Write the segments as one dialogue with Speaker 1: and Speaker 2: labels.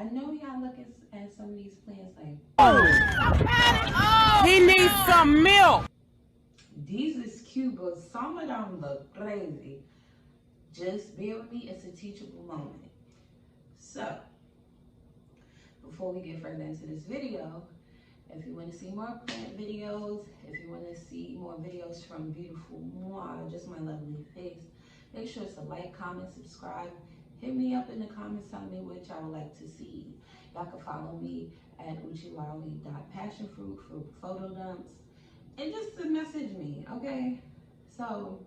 Speaker 1: I know y'all looking at some of these plants like,
Speaker 2: He needs some milk.
Speaker 1: these is cute, but some of them look crazy. Just bear with me, it's a teachable moment. So, before we get further into this video, if you want to see more plant videos, if you want to see more videos from beautiful moi, just my lovely face, make sure to like, comment, subscribe. Hit me up in the comments, tell me what y'all would like to see. Y'all can follow me at uchiwali.passionfruit for photodumps. And just to message me, okay? So,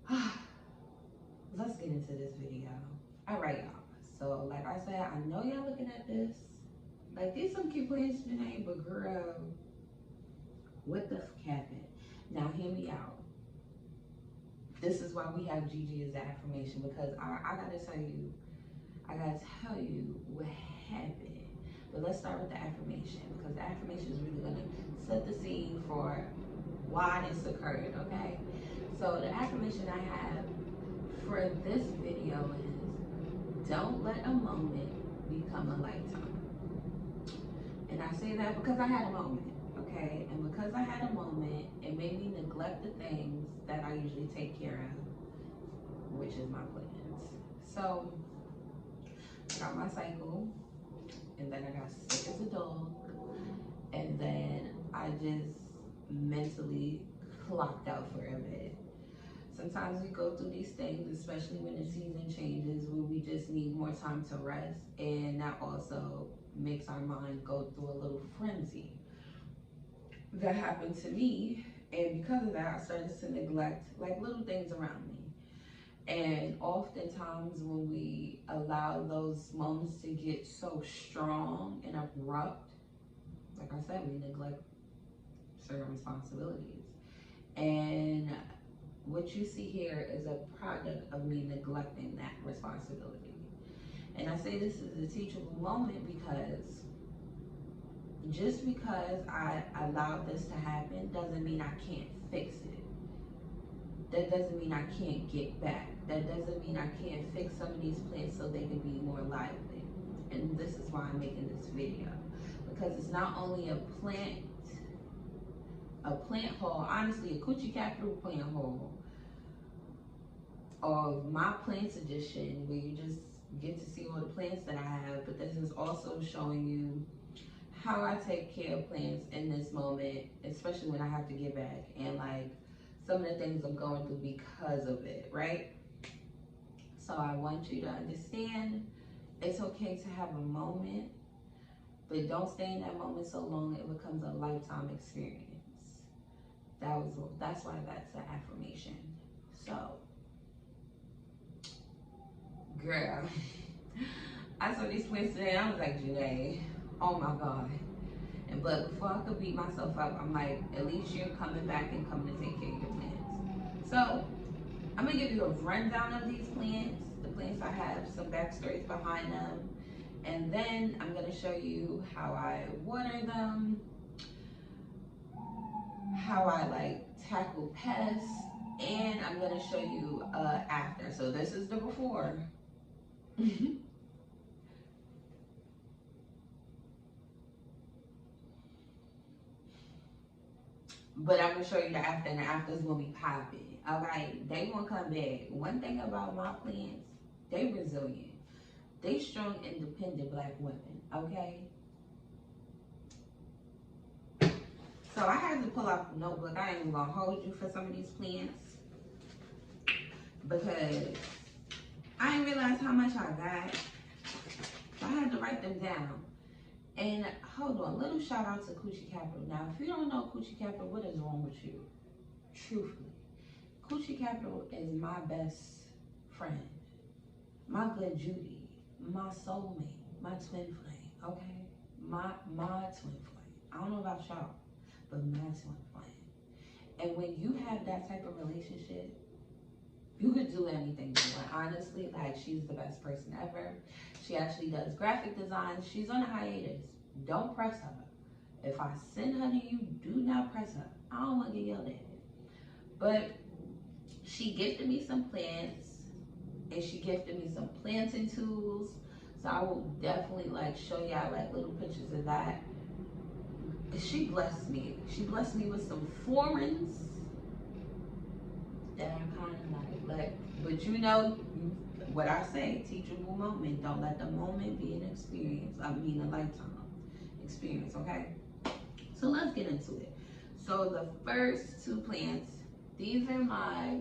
Speaker 1: let's get into this video. All right, y'all. So, like I said, I know y'all looking at this. Like, these some cute plants, Janae, but girl, what the f happened? Now, hear me out. This is why we have Gigi as the affirmation, because I gotta tell you what happened. But let's start with the affirmation, because the affirmation is really gonna set the scene for why this occurred, okay? So the affirmation I have for this video is, don't let a moment become a lifetime. And I say that because I had a moment, okay? And because I had a moment, it made me neglect the things that I usually take care of, which is my plants. So I got my cycle, and then I got sick as a dog, and then I just mentally clocked out for a bit. Sometimes we go through these things, especially when the season changes, where we just need more time to rest, and that also makes our mind go through a little frenzy. That happened to me, and because of that, I started to neglect like little things around me. And oftentimes when we allow those moments to get so strong and abrupt, like I said, we neglect certain responsibilities. And what you see here is a product of me neglecting that responsibility. And I say this is a teachable moment because just because I allowed this to happen doesn't mean I can't fix it. That doesn't mean I can't get back. That doesn't mean I can't fix some of these plants so they can be more lively. And this is why I'm making this video. Because it's not only a plant haul, honestly, a Coochie Capital plant haul, or my plants edition, where you just get to see all the plants that I have, but this is also showing you how I take care of plants in this moment, especially when I have to get back, and like some of the things I'm going through because of it, right? So I want you to understand it's okay to have a moment, but don't stay in that moment so long it becomes a lifetime experience. That's why that's an affirmation. So, girl, I saw these plants today. I was like, Janae, oh my God. But before I could beat myself up, I'm like, at least you're coming back and coming to take care of your plants. So I'm gonna give you a rundown of these plants, the plants I have, some backstories behind them, and then I'm gonna show you how I water them, how I like tackle pests, and I'm gonna show you after. So this is the before. But I'm gonna show you the after, and the after is gonna be popping. Alright, they gonna come back. One thing about my plants, they resilient. They strong, independent black women, okay? So I had to pull out the notebook. I ain't even gonna hold you for some of these plants because I didn't realize how much I got. So I had to write them down. And hold on, little shout out to Coochie Capital. Now, if you don't know Coochie Capital, what is wrong with you? Truthfully, Coochie Capital is my best friend, my good Judy, my soulmate, my twin flame, okay? My twin flame. I don't know about y'all, but my twin flame. And when you have that type of relationship, you could do anything you want. Honestly, like, she's the best person ever. She actually does graphic design. She's on a hiatus. Don't press her. If I send her to you, do not press her. I don't want to get yelled at. But she gifted me some plants, and she gifted me some planting tools. So I will definitely like show y'all like little pictures of that. She blessed me. She blessed me with some foreigns that I kind of like. But you know what I say, teachable moment. Don't let the moment be an experience. I mean a lifetime experience, okay? So let's get into it. So the first two plants, these are my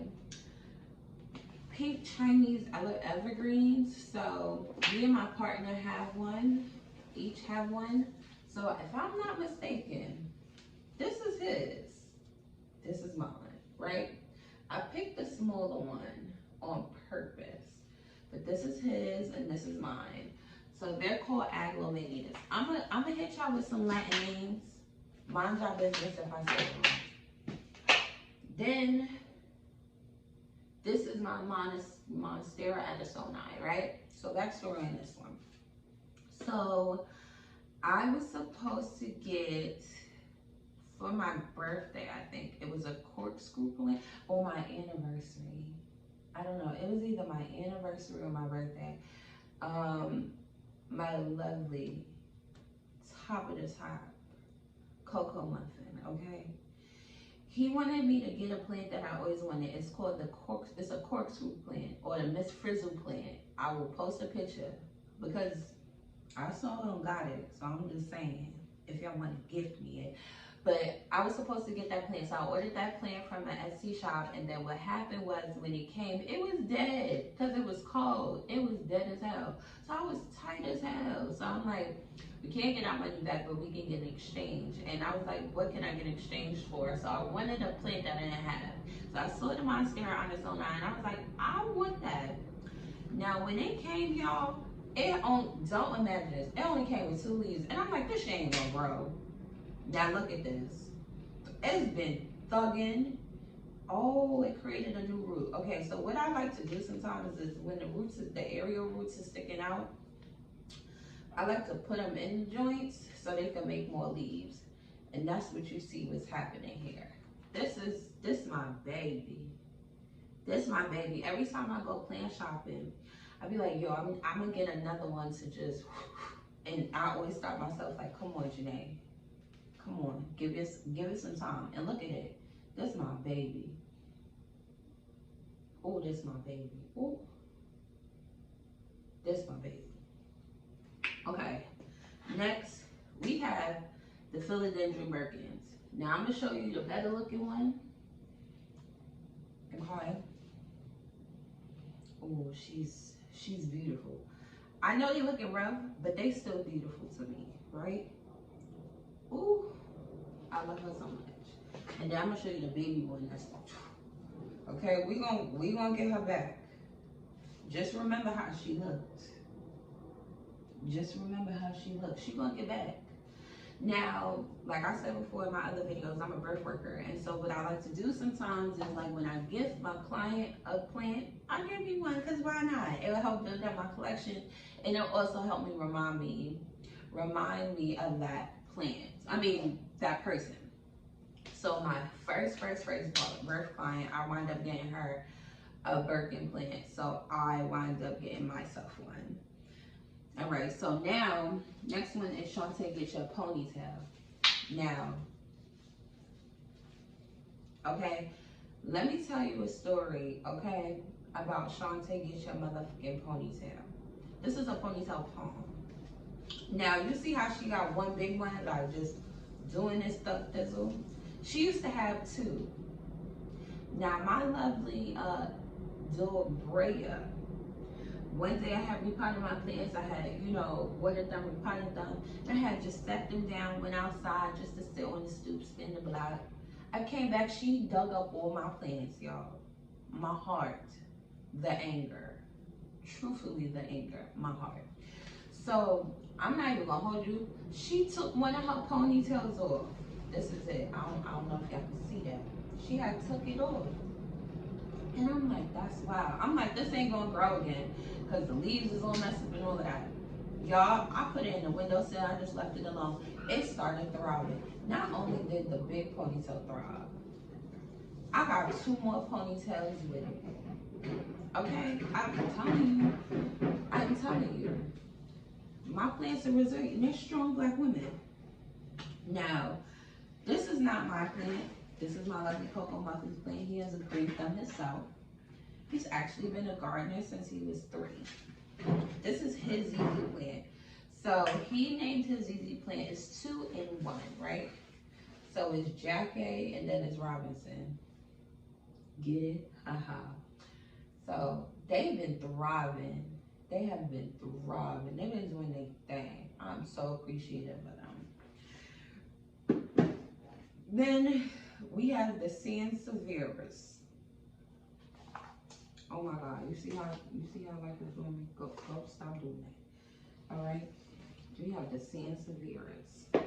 Speaker 1: pink Chinese evergreens. So me and my partner have one, each have one. So if I'm not mistaken, this is his, this is mine, right? I picked the smaller one on purpose, but this is his and this is mine. So they're called agglomerated. I'm gonna hit y'all with some Latin names. Mind y'all business if I say them. Then this is my Monstera Addisoni, right? So backstory on this one. So I was supposed to get, for my birthday, I think, it was a corkscrew plant, or my anniversary. I don't know, it was either my anniversary or my birthday. My lovely top of the top cocoa muffin, okay? He wanted me to get a plant that I always wanted. It's called it's a corkscrew plant, or the Miss Frizzle plant. I will post a picture because I saw it and got it, so I'm just saying, if y'all want to gift me it. But I was supposed to get that plant, so I ordered that plant from an Etsy shop, and then what happened was when it came, it was dead because it was cold. It was dead as hell. So I was tight as hell. So I'm like, we can't get our money back, but we can get an exchange. And I was like, what can I get an exchange for? So I wanted a plant that I didn't have. So I saw the Monstera Addisoni, and I was like, I want that. Now when it came, y'all, don't imagine this. It only came with 2 leaves, and I'm like, this shit ain't gonna grow. Now look at this. It's been thugging. Oh, it created a new root. Okay, so what I like to do sometimes is when the aerial roots is sticking out, I like to put them in the joints so they can make more leaves. And that's what you see what's happening here. This my baby. This my baby. Every time I go plant shopping, I be like, yo, I'm gonna get another one to just, and I always stop myself like, come on, Janae. Come on, give it some time. And look at it. That's my baby. Oh, that's my baby. Oh, that's my baby. Okay, next we have the Philodendron Birkins. Now I'm gonna show you the better looking one. Okay. Oh, she's beautiful. I know they looking rough, but they still beautiful to me, right? Ooh, I love her so much. And then I'm gonna show you the baby one. That's okay. We gonna get her back. Just remember how she looked. Just remember how she looked. She gonna get back. Now, like I said before in my other videos, I'm a birth worker, and so what I like to do sometimes is like when I gift my client a plant, I give you one because why not? It'll help build up my collection, and it'll also help me remind me of that plant. I mean, that person. So my first birth client, I wind up getting her a Birkin plant. So I wind up getting myself one. All right, so now, next one is Shantae Get Your Ponytail. Now, okay, let me tell you a story, okay, about Shantae Get Your motherfucking ponytail. This is a ponytail palm. Now, you see how she got one big one, like just doing this stuff thizzle? She used to have 2. Now, my lovely dog, Brea, one day I had repotted my plants. I had, watered them, repotted them. And I had just set them down, went outside just to sit on the stoop, spin the block. I came back, she dug up all my plants, y'all. My heart, the anger. Truthfully, the anger, my heart. So, I'm not even gonna hold you. She took one of her ponytails off. This is it. I don't know if y'all can see that. She had took it off. And I'm like, that's wild. I'm like, this ain't gonna grow again because the leaves is all messed up and all of that. Y'all, I put it in the windowsill. I just left it alone. It started throbbing. Not only did the big ponytail throb, I got 2 more ponytails with it. Okay? I'm telling you. My plants are resilient. They're strong black women. Now, this is not my plant. This is my lovely Cocoa Muffins plant. He has a green thumb himself. He's actually been a gardener since he was 3. This is his ZZ plant. So he named his ZZ plant. It's 2 in 1, right? So it's Jackie and then it's Robinson. Get it? Haha. So they've been thriving. They have been thriving. They've been doing their thing. I'm so appreciative of them. Then we have the Sansevieras. Oh my God! You see how life is doing me? Go, stop doing that. All right. We have the Sansevieras.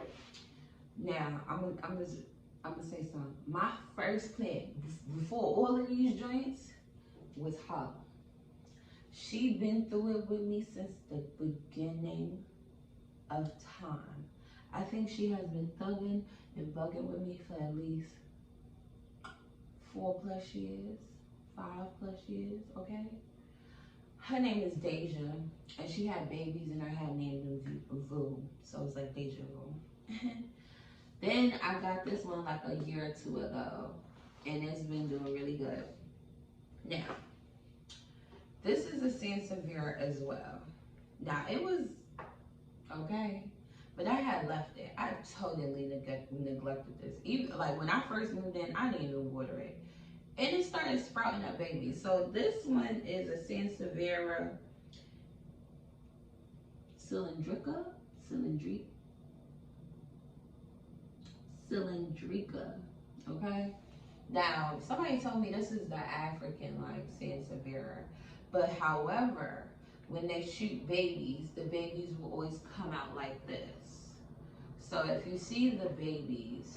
Speaker 1: Now I'm gonna say something. My first plant before all of these joints was her. She's been through it with me since the beginning of time. I think she has been thugging and bugging with me for at least 4+ years, 5+ years, okay? Her name is Deja, and she had babies, and I had named them Vu, so it's like Deja Vu. Then I got this one like a year or 2 ago, and it's been doing really good. Now, this is a Sanseviera as well. Now, it was okay, but I had left it. I totally neglected this. Even like when I first moved in, I didn't even water it. And it started sprouting up babies. So this one is a Sanseviera cylindrica, okay? Now, somebody told me this is the African like Sanseviera, but however, when they shoot babies, the babies will always come out like this. So if you see the babies,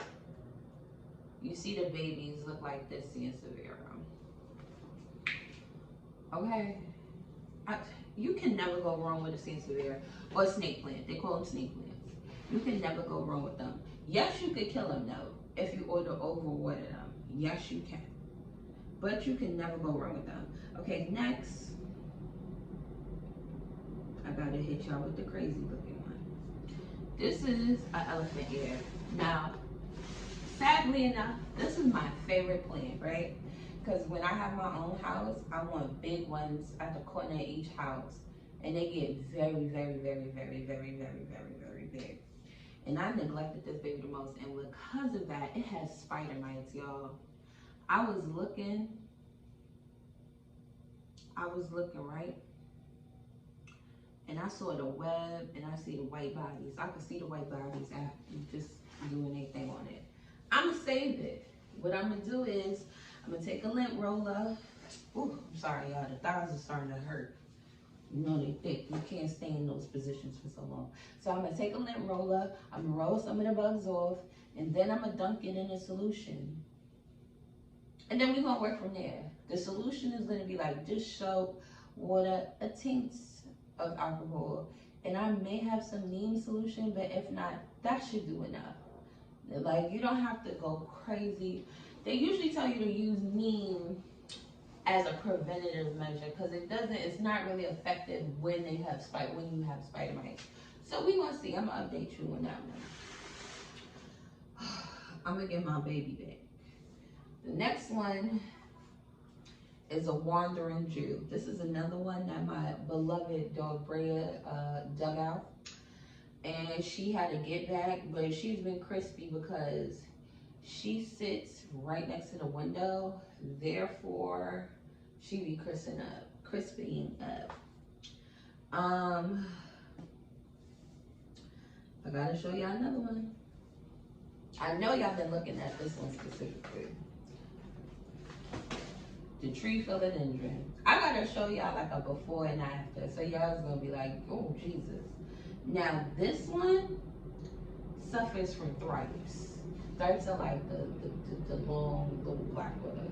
Speaker 1: look like this Sanseviera. Okay? You can never go wrong with a Sanseviera or a snake plant. They call them snake plants. You can never go wrong with them. Yes, you could kill them though if you overwater them. Yes, you can. But you can never go wrong with them. Okay, next. I gotta hit y'all with the crazy looking one. This is an elephant ear. Now, sadly enough, this is my favorite plant, right? Because when I have my own house, I want big ones at the corner of each house. And they get very, very, very, very, very, very, very, very big. And I neglected this baby the most. And because of that, it has spider mites, y'all. I was looking, right? And I saw the web and I see the white bodies. I could see the white bodies after just doing anything on it. I'm gonna save it. What I'm gonna do is, I'm gonna take a lint roller. Ooh, I'm sorry, y'all. The thighs are starting to hurt. You know they thick. You can't stay in those positions for so long. So I'm gonna take a lint roller. I'm gonna roll some of the bugs off, and then I'm gonna dunk it in a solution. And then we're gonna work from there. The solution is gonna be like dish soap, water, a tint of alcohol, and I may have some neem solution, but if not, that should do enough. Like, you don't have to go crazy. They usually tell you to use neem as a preventative measure because it's not really effective when you have spider mites. So we gonna see. I'm gonna update you on that one. I'm gonna get my baby back. The next one is a wandering Jew. This is another one that my beloved dog Brea dug out. And she had to get back, but she's been crispy because she sits right next to the window. Therefore, she be crisping up. I gotta show y'all another one. I know y'all been looking at this one specifically. The tree philodendron. I gotta show y'all like a before and after. So y'all's gonna be like, oh Jesus. Now this one suffers from thrips. Thrips are like the long little black widows.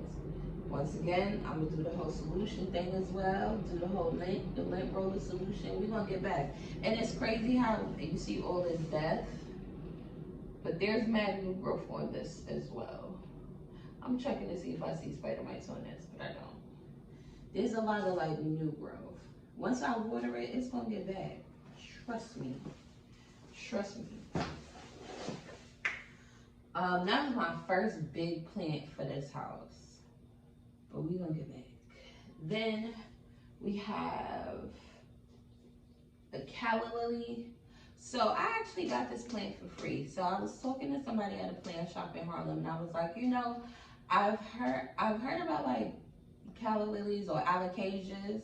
Speaker 1: Once again, I'm gonna do the whole solution thing as well. Do the whole lint roller solution. We're gonna get back. And it's crazy how you see all this death, but there's mad new growth on this as well. I'm checking to see if I see spider mites on this, but I don't. There's a lot of like new growth. Once I water it, it's gonna get back. Trust me. Trust me. That was my first big plant for this house. But we gonna get back. Then we have the calla lily. So I actually got this plant for free. So I was talking to somebody at a plant shop in Harlem, and I was like, you know, I've heard about like calla lilies or alocasias,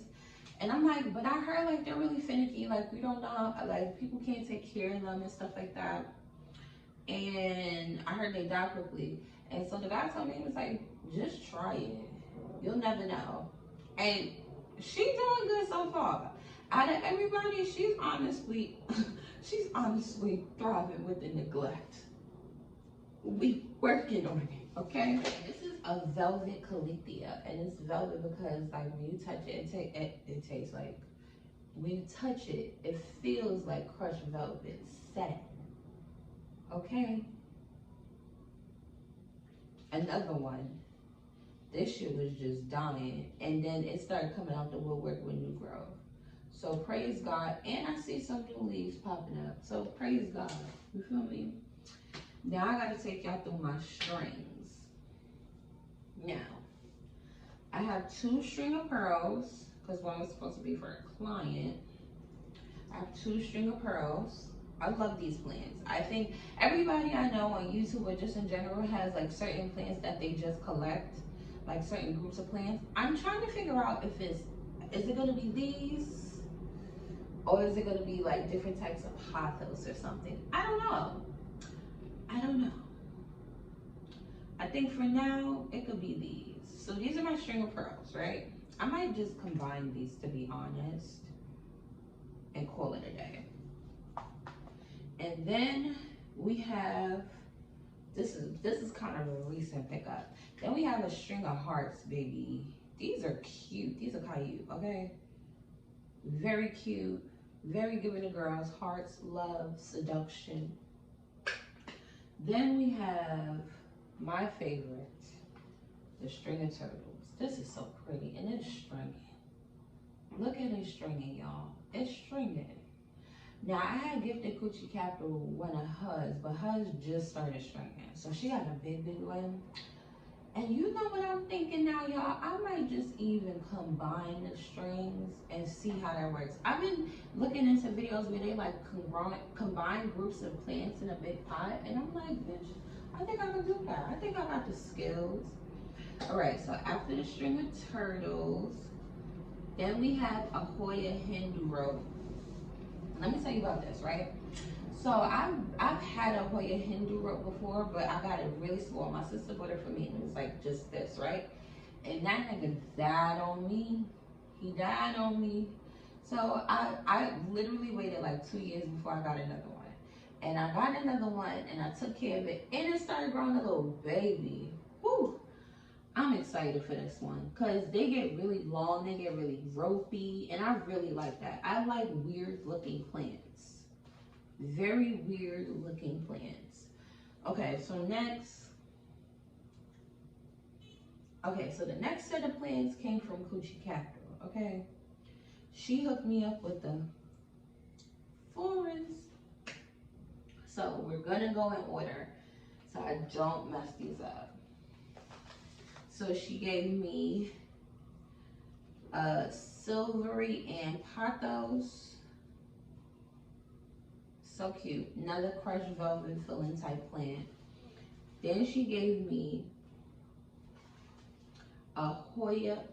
Speaker 1: and I'm like, but I heard like they're really finicky. Like we don't know, like people can't take care of them and stuff like that. And I heard they die quickly. And so the guy told me, he was like, just try it. You'll never know. And she's doing good so far. Out of everybody, she's honestly thriving with the neglect. We working on it, okay? This is a velvet calathea, and it's velvet because like when you touch it, it tastes like, when you touch it, it feels like crushed velvet, satin. Okay. Another one. This shit was just dying, and then it started coming out the woodwork with new growth. So praise God, and I see some new leaves popping up. So praise God. You feel me? Now I gotta take y'all through my strings. Now I have 2 string of pearls because one was supposed to be for a client. I have 2 string of pearls. I love these plants. I think everybody I know on YouTube or just in general has like certain plants that they just collect, like certain groups of plants. I'm trying to figure out if is it gonna be these, or is it gonna be like different types of pothos or something? I don't know. I think for now it could be these. So these are my string of pearls, right? I might just combine these, to be honest, and call it a day. And then we have, this is kind of a recent pickup. Then we have a string of hearts, baby. These are cute. These are cute, okay? Very cute. Very giving to girls. Hearts, love, seduction. Then we have my favorite, the string of turtles. This is so pretty, and it's stringing. Look at it stringing, y'all. It's stringing. Now, I had gifted Coochie Capital one of hers, but hers just started stringing. So she got a big one. And you know what I'm thinking now, y'all? I might just even combine the strings and see how that works. I've been looking into videos where they like combine groups of plants in a big pot. And I'm like, bitch, I think I can do that. I think I got the skills. All right, so after the string of turtles, then we have a Hoya Hindu rope. Let me tell you about this, right? So I've had a Hoya Hindu rope before, but I got it really small. My sister bought it for me, and it was like just this, right? And that nigga died on me. He died on me. So I literally waited like 2 years before I got another one. And I got another one, and I took care of it, and it started growing a little baby. Whew. I'm excited for this one because they get really long, they get really ropey, and I really like that. I like weird looking plants. Very weird looking plants. Okay, so the next set of plants came from Coochie Capital, okay? She hooked me up with the foreigns. So we're gonna go in order so I don't mess these up. So she gave me silvery and pothos. So cute. Another crushed velvet filling type plant. Then she gave me a Hoya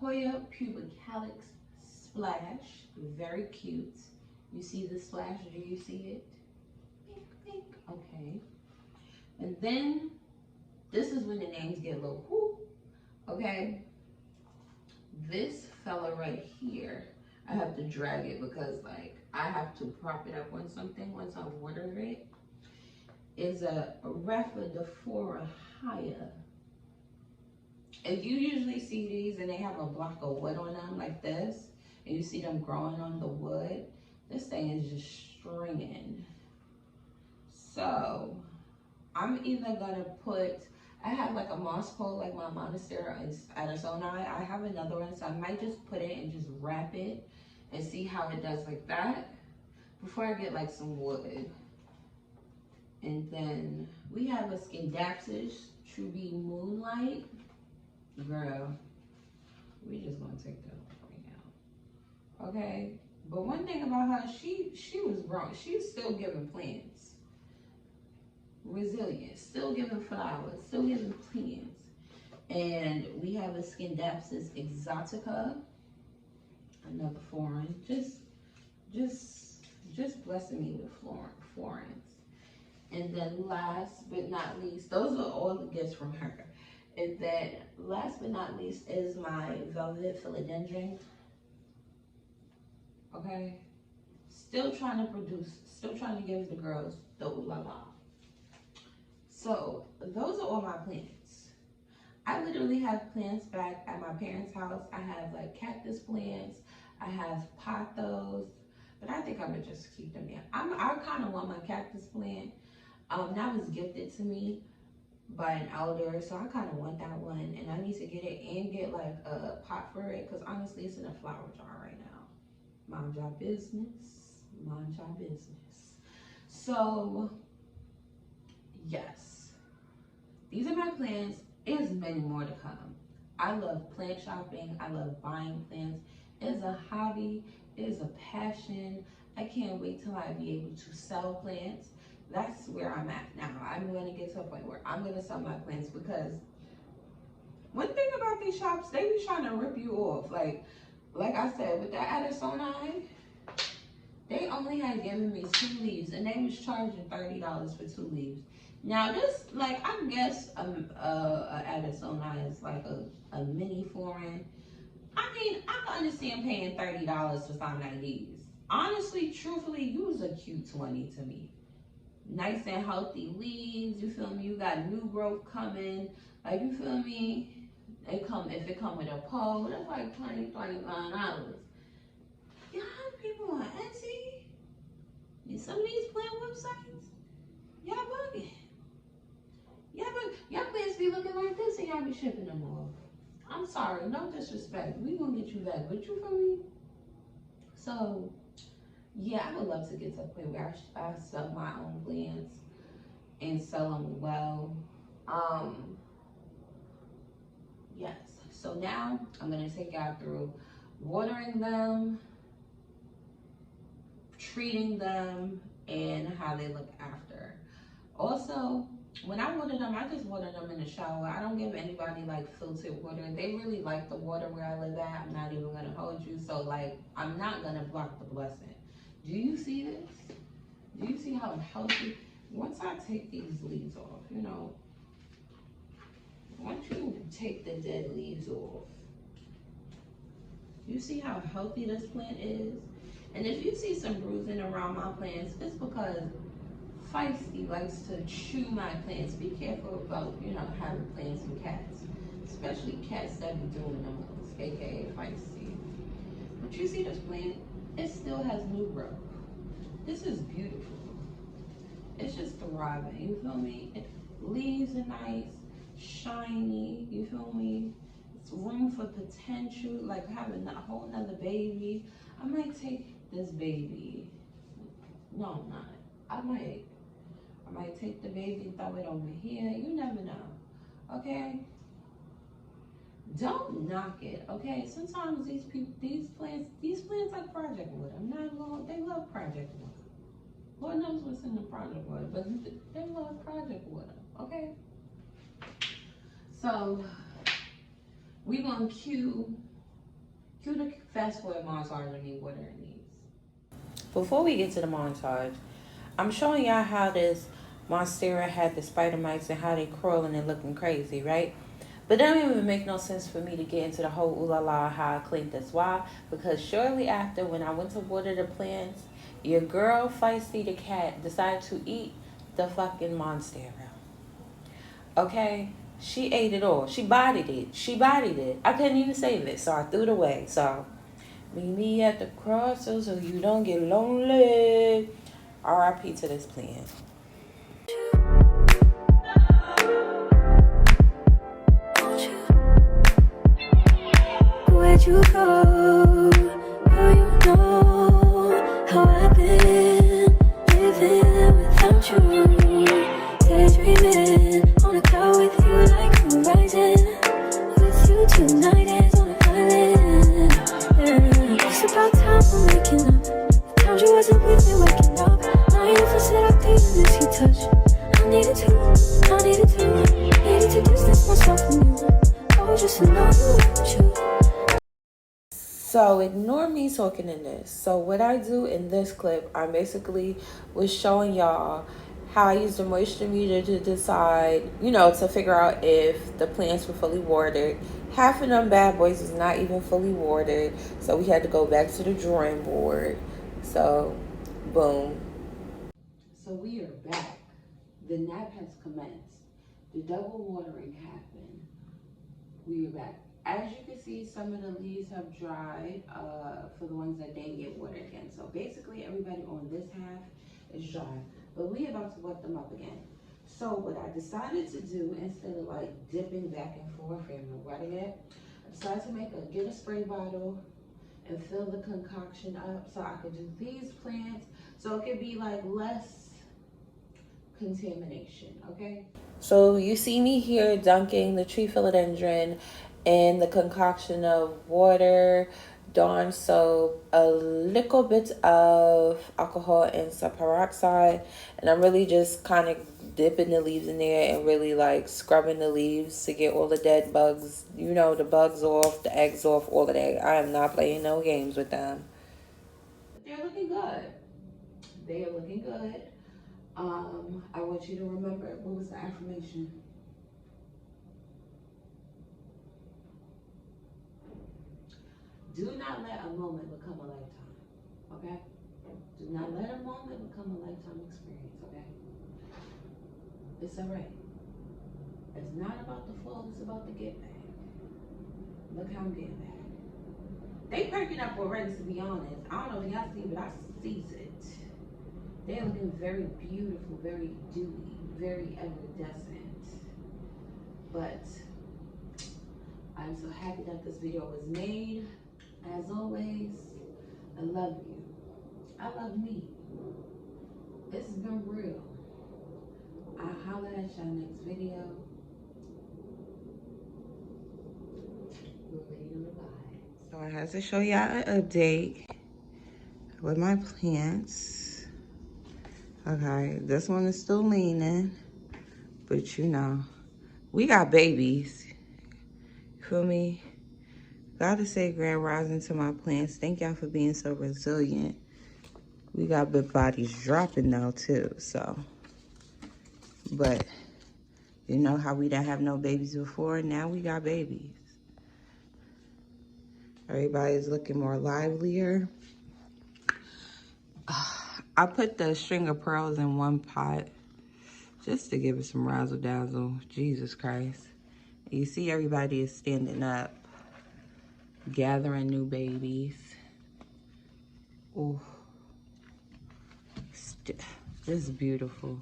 Speaker 1: pubicalyx splash. Very cute. You see the splash? Do you see it? Pink, pink. Okay. And then this is when the names get a little whoop. Okay. This fella right here, I have to drag it because like I have to prop it up on something once I water it. Is a Rhaphidophora Hya. And you usually see these and they have a block of wood on them like this, and you see them growing on the wood. This thing is just stringing. So I'm either gonna put I have like a moss pole, like my monastera at a sonai. I have another one, so I might just put it and just wrap it and see how it does like that before I get like some wood. And then we have a Skindapsis True Be Moonlight. Girl, we just gonna take that right now. Okay? But one thing about her, she was wrong. She's still giving plants. Resilient, still giving flowers, still giving plants. And we have a Skindapsis Exotica, another foreign. Just blessing me with foreigns. And then last but not least, those are all the gifts from her. And then last but not least is my velvet philodendron. Okay, still trying to produce, still trying to give the girls the ooh la la. So those are all my plants. I literally have plants back at my parents' house. I have like cactus plants, I have pothos, but I think I'm gonna just keep them there. I kind of want my cactus plant. That was gifted to me by an elder, so I kind of want that one, and I need to get it and get like a pot for it, because honestly it's in a flower jar right now. Mind your business, mind your business. So yes, these are my plans. There's many more to come. I love plant shopping. I love buying plants. It's a hobby. It is a passion. I can't wait till I be able to sell plants. That's where I'm at now. I'm going to get to a point where I'm going to sell my plants, because one thing about these shops, they be trying to rip you off. Like I said, with that Addisonii, they only had given me 2 leaves, and they was charging $30 for 2 leaves. Now this, like, I guess a Addisonii is like a mini foreign. I mean, I can understand paying $30 for something like these. Honestly, truthfully, you was a cute 20 to me. Nice and healthy leaves, you feel me? You got new growth coming, like, you feel me? If it come with a pole, that's like $20, $25. Y'all have people on Etsy? And some of these plant websites? Y'all bugging. Y'all plants be looking like this and y'all be shipping them off. I'm sorry, no disrespect. We gonna get you back, but you feel me? So, yeah, I would love to get to a point where I sell my own plants and sell them well. Yes. So now I'm gonna take y'all through watering them, treating them, and how they look after. Also, when I water them, I just water them in the shower. I don't give anybody like filtered water. They really like the water where I live at. I'm not even gonna hold you. So like, I'm not gonna block the blessing. Do you see this? Do you see how healthy? Once I take these leaves off, you know, once you take the dead leaves off, you see how healthy this plant is? And if you see some bruising around my plants, it's because Feisty likes to chew my plants. Be careful about, you know, having plants and cats, especially cats that be doing the most, aka Feisty. But you see this plant? It still has new growth. This is beautiful. It's just thriving, you feel me? Leaves are nice, shiny, you feel me? It's room for potential, like having a whole nother baby. I might take this baby. No, I'm not. I might take the baby and throw it over here. You never know, okay? Don't knock it, okay? Sometimes these plants like project water. I'm not long, they love project water. Lord knows what's in the project water, but they love project water, okay? So we gonna cue the fast forward montage of me watering these. Before we get to the montage, I'm showing y'all how this monstera had the spider mites and how they crawling and looking crazy, right? But that don't even make no sense for me to get into the whole ooh la la how I cleaned this. Why? Because shortly after, when I went to water the plants, your girl Feisty the cat decided to eat the fucking monstera. Okay? She ate it all. She bodied it. I couldn't even save it, so I threw it away. So, meet me at the crossroads so you don't get lonely. R.I.P. to this plant.
Speaker 3: you go? Girl, you know how I've been living without you. Daydreaming on a cloud with you like horizon. With you tonight is on an island. Yeah. It's about time we're making up. Found you wasn't with me waking up. Now you for said I didn't miss your touch. I needed to distance myself from you. Oh, just to know you want you.
Speaker 4: So ignore me talking in this. So what I do in this clip, I basically was showing y'all how I use the moisture meter to decide, to figure out if the plants were fully watered. Half of them bad boys is not even fully watered, so we had to go back to the drawing board. So, boom.
Speaker 1: So we are back. The nap has commenced. The double watering happened. We are back. As you can see, some of the leaves have dried for the ones that didn't get watered again. So basically everybody on this half is dry, but we about to wet them up again. So what I decided to do, instead of like dipping back and forth and wetting it, I decided to get a spray bottle and fill the concoction up so I could do these plants so it could be like less contamination, okay?
Speaker 4: So you see me here dunking the tree philodendron in the concoction of water, Dawn soap, a little bit of alcohol and some peroxide, and I'm really just kind of dipping the leaves in there and really like scrubbing the leaves to get all the dead bugs, the bugs off, the eggs off, all of that. I am not playing no games with them.
Speaker 1: But they're looking good. They are looking good. I want you to remember, what was the affirmation? Do not let a moment become a lifetime, okay? Do not let a moment become a lifetime experience, okay? It's all right. It's not about the fall, it's about the get back. Look how I'm getting back. They perking up already, to be honest. I don't know if y'all see, but I sees it. They're looking very beautiful, very dewy, very iridescent. But I'm so happy that this video was made. As always, I love you. I love me. It's been real. I'll holler at y'all next video. We're ready to revive.
Speaker 4: So I had to show y'all an update with my plants. Okay, this one is still leaning, but we got babies. You feel me? Gotta say grand rising to my plants. Thank y'all for being so resilient. We got big bodies dropping now too, so. But you know how we didn't have no babies before? Now we got babies. Everybody's looking more livelier. I put the string of pearls in one pot just to give it some razzle dazzle. Jesus Christ. You see everybody is standing up, gathering new babies. Oh, this is beautiful.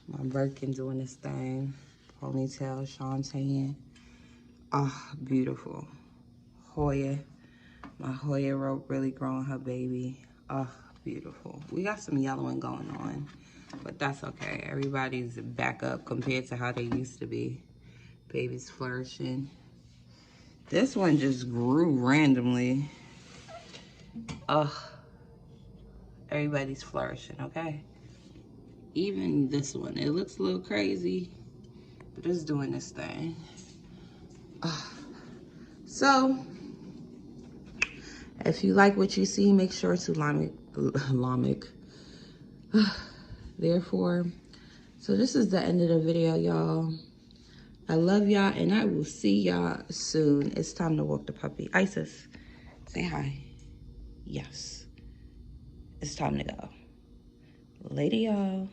Speaker 4: My Birkin doing this thing. Ponytail, Shantae. Ah, oh, beautiful. Hoya. My Hoya rope really growing her baby. Oh, beautiful. We got some yellowing going on, but that's okay. Everybody's back up compared to how they used to be. Baby's flourishing. This one just grew randomly. Ugh. Everybody's flourishing, okay? Even this one, it looks a little crazy, but it's doing this thing. So, if you like what you see, make sure to therefore. So this is the end of the video, y'all. I love y'all, and I will see y'all soon. It's time to walk the puppy. Isis, say hi. Yes. It's time to go. Later, y'all.